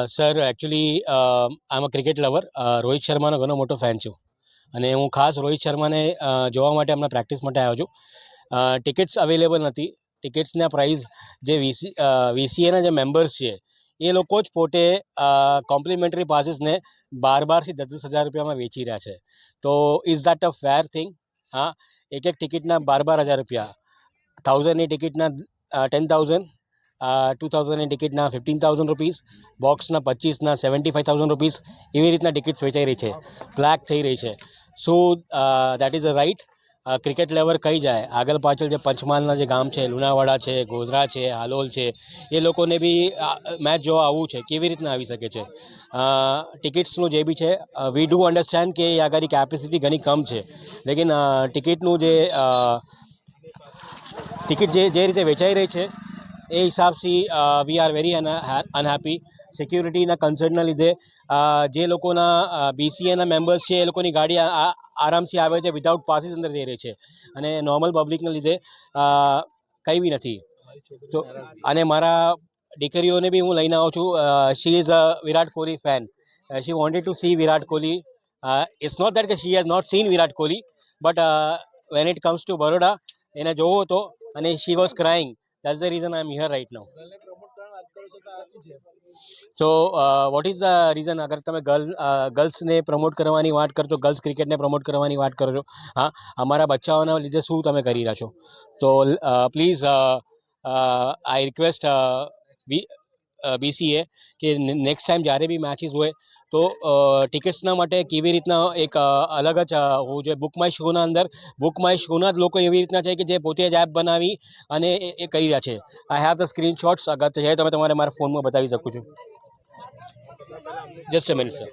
Sir actually I am a cricket lover. Rohit શર્માનો ઘણો મોટો ફેન છું અને હું ખાસ રોહિત શર્માને જોવા માટે હમણાં પ્રેક્ટિસ માટે આવ્યો છું. ટિકિટ્સ અવેલેબલ નથી. ટિકિટ્સના પ્રાઇસ જે વીસીએના જે મેમ્બર્સ છે એ લોકો જ પોતે કોમ્પ્લિમેન્ટરી પાસીસને 12,000થી 10,000 રૂપિયામાં વેચી રહ્યા છે. તો is that a fair thing? હા, એક ટિકિટના 12,000 રૂપિયા, 1,000ની ટિકિટના 10,000, 2,000ની ટિકિટના 15,000 રૂપીસ, બોક્સના 25ના 75,000 રૂપીસ, એવી રીતના ટિકિટ્સ વેચાઈ રહી છે, બ્લેક થઈ રહી છે. So that is a right. Cricket lover કહી જાય આગળ પાછળ જે પંચમહાલના જે ગામ છે, લુણાવાડા છે, ગોધરા છે, હાલોલ છે, એ લોકોને બી મેચ જોવા આવવું છે. કેવી રીતના આવી શકે છે? ટિકિટ્સનું જે બી છે, વી ડુ અન્ડરસ્ટેન્ડ કે એ આગળ કેપેસિટી ઘણી કમ છે, લેકિન ટિકિટનું ટિકિટ જે રીતે વેચાઈ રહી છે એ હિસાબથી વી આર વેરી અનહેપી. સિક્યુરિટીના કન્સર્નના લીધે જે લોકોના બીસીએના મેમ્બર્સ છે એ લોકોની ગાડી આરામથી આવે છે, વિધાઉટ પાસીસ અંદર જઈ રહી છે, અને નોર્મલ પબ્લિકના લીધે કંઈ બી નથી. તો અને મારા દીકરીઓને બી હું લઈને આવું છું. She is a Virat Kohli fan. She wanted to see Virat Kohli. It's not that કે she has not seen Virat Kohli, but when it comes to Baroda એને જોવો હતો અને she was crying. That's the reason I am here right now. So what is the reason? અગર તમે ગર્લ્સને promote કરવાની વાત કરજો, ગર્લ્સ ક્રિકેટને પ્રમોટ કરવાની વાત કરજો, હા, અમારા બચ્ચાઓના લીધે શું તમે કરી રહ્યા છો? તો પ્લીઝ આઈ રિક્વેસ્ટ બીસીએ કે નેક્સ્ટ ટાઈમ જ્યારે બી મેચીસ હોય તો ટિકિટ્સના માટે કેવી રીતના એક અલગ જ હોવું જોઈએ. બુક માય શોના અંદર બુક માય શોના જ લોકો એવી રીતના છે કે જે પોતે જ એપ બનાવી અને એ કરી રહ્યા છે. I have the screenshots. અગર છે તમે તમારે મારા ફોનમાં બતાવી શકું છું. Just a minute sir.